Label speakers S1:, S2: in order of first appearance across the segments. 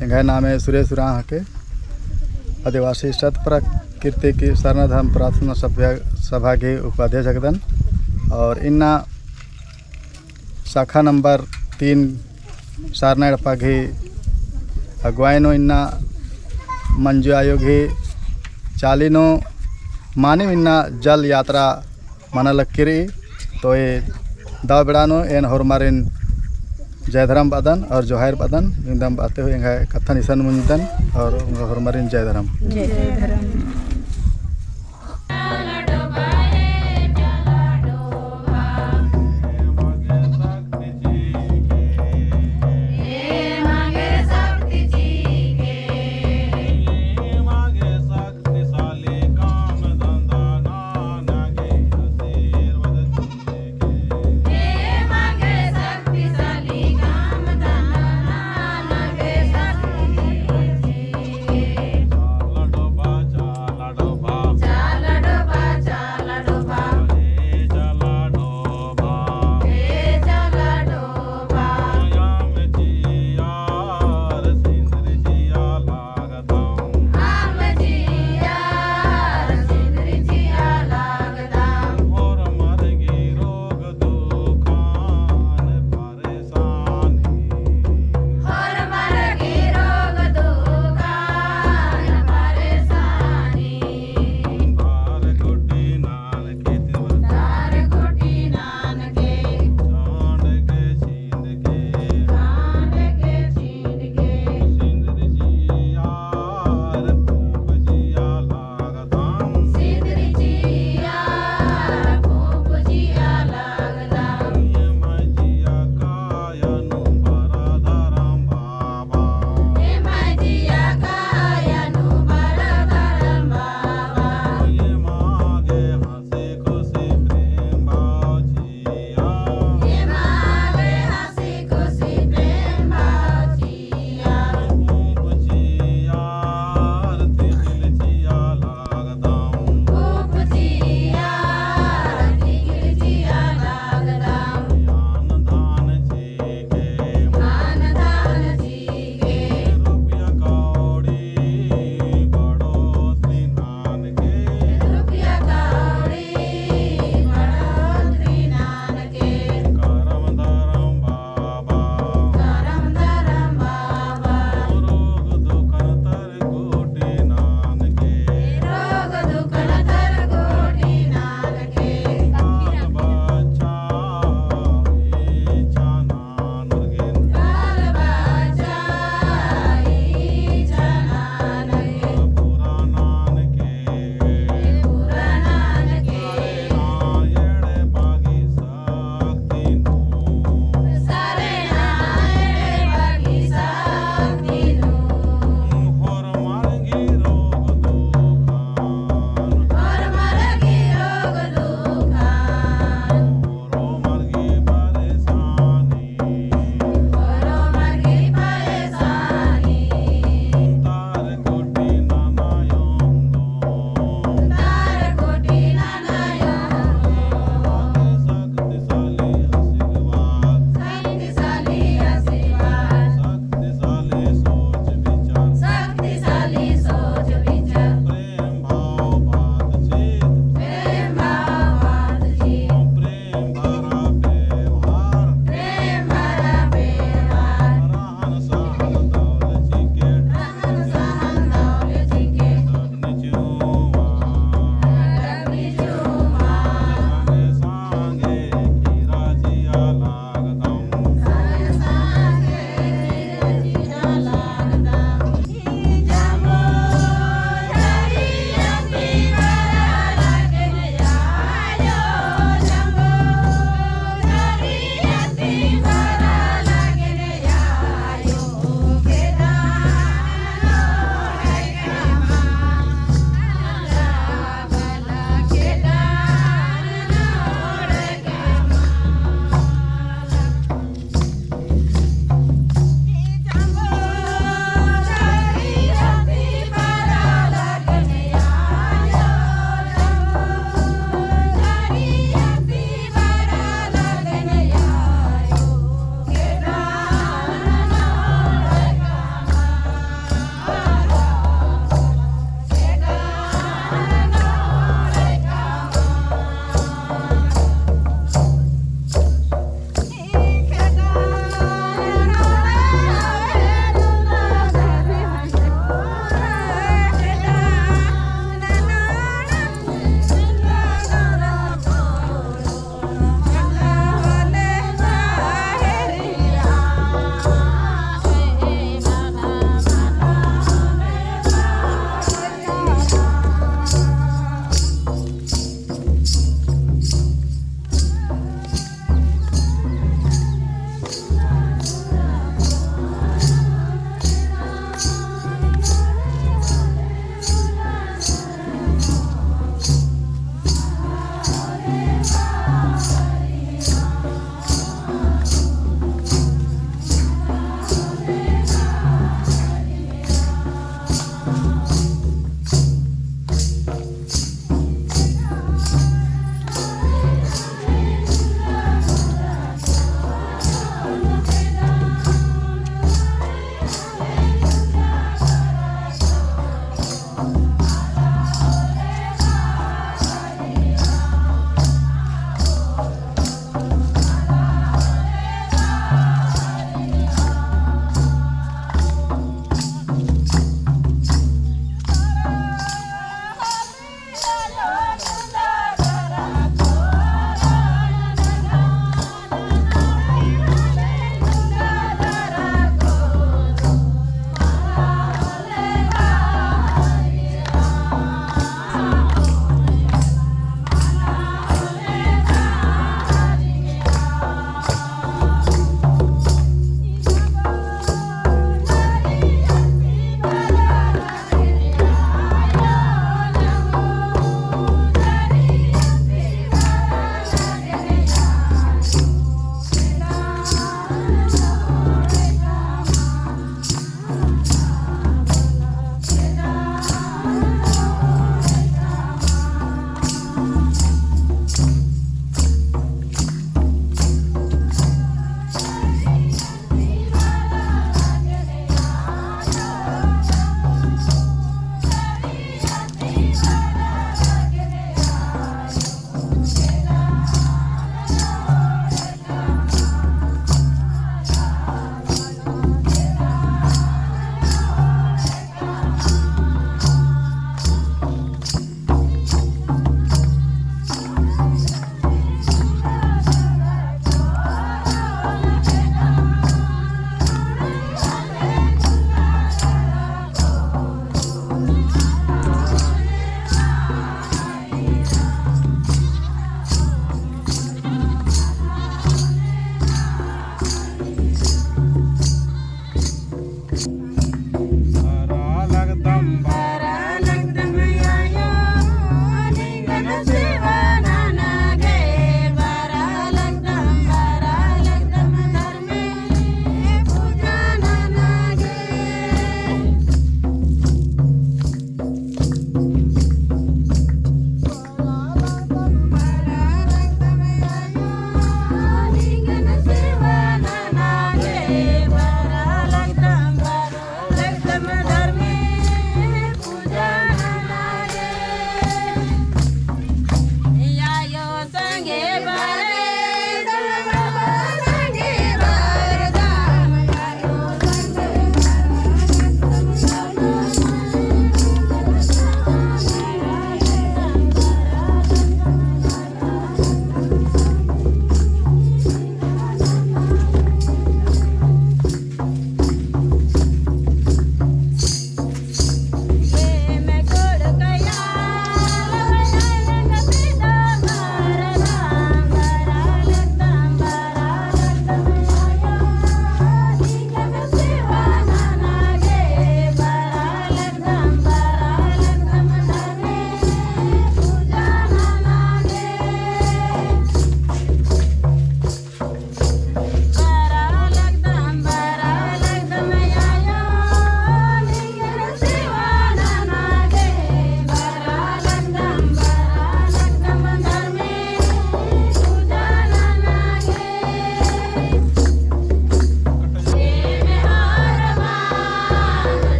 S1: एंगा नाम है सुरेश उराह के आदिवासी शत प्रकृति की सर्णधर्म प्रार्थना सभा के उपाध्यक्ष जगदन और इन्ना शाखा नंबर 3 सारनाड़ पाघी अगुवाइनो इन्ना मंजू आयोग ही चालीनो मानिव इन्ना जल यात्रा मनलक्किरी तो ये दाव बेड़ानो एन होरमारिन जयधरम बदन और जोहार बदन इंदम बातें हुए कथन ईसन मुंदन और होरमारिन जयधरम।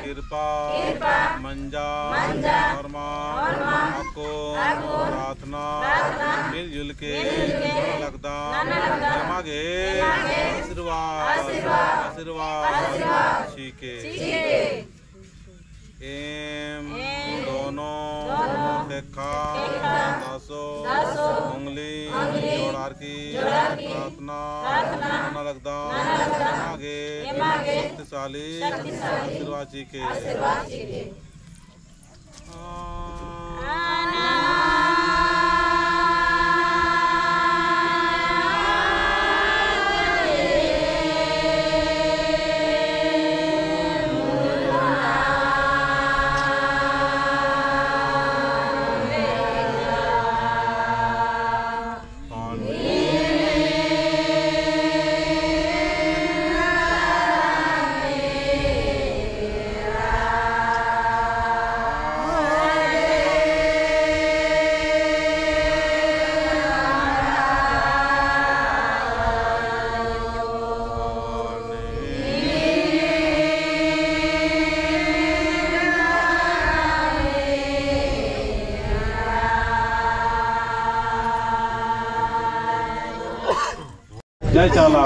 S2: कृपा मंजा कर्मा आपको प्रार्थना मिलजुल के लगता मांगे आशीर्वाद सीखे एम दोनों देखा दासो उंगली जोड़ार की प्रार्थना लगता आगे शक्तिशाली आशीर्वाद जी के जय चाला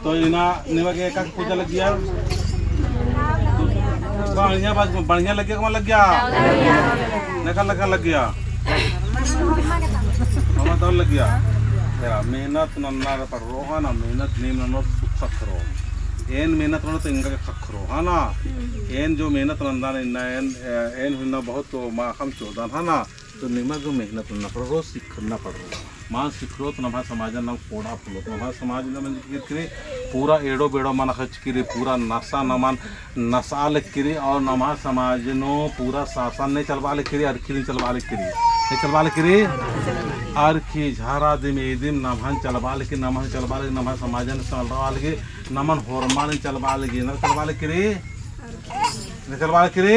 S2: तो इना निमक एक पूजा लग गया बढ़िया लग गया, कौन लग गया लग गया हमारा तो लग गया। मेहनत नन्ना पढ़ो है ना, मेहनत नहीं नन्नो सुख करो एन मेहनत तो इंगा खखरो है ना, एन जो मेहनत नंदा एन हुना बहुत तो माखम चौदह है ना, तो निमा जो मेहनत न पढ़ो सीखना पढ़ो मां सीखो तो नभा समाज न फोड़ा फुलो तो नभा समाज न किरी पूरा एड़ो बेड़ो मन खच किरी पूरा नशा न मन नशा लिखिरी और नमा समाज नो पूरा शासन नहीं चलवा लिखिरी अरखी नहीं चलवा लिखिरी नहीं चलवा लिखिरी अरखी झारा दिम दिम नमन चलवा लिखी नमन चलवा लिखी नमन समाज ने चलवा लिखी नमन होरमा नहीं चलवा लिखी न चलवा लिखिरी नहीं चलवा लिखिरी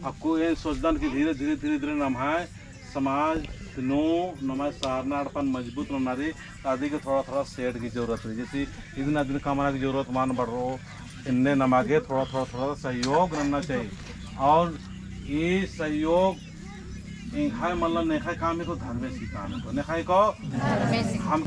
S2: आपको ये सोचदान कि धीरे धीरे धीरे धीरे नमाय समाज नो नमाय सारनाड़पन मजबूत नारी आदि के थोड़ा थोड़ा सेट की जरूरत है। जैसे इतने आदमी कमाना की जरूरत मान बढ़ रहा इनने नमागे थोड़ा थोड़ा थोड़ा सहयोग रहना चाहिए और ये सहयोग इंखाय मतलब नेखाय काम को धर्म में सिखाने को नेखाय को हम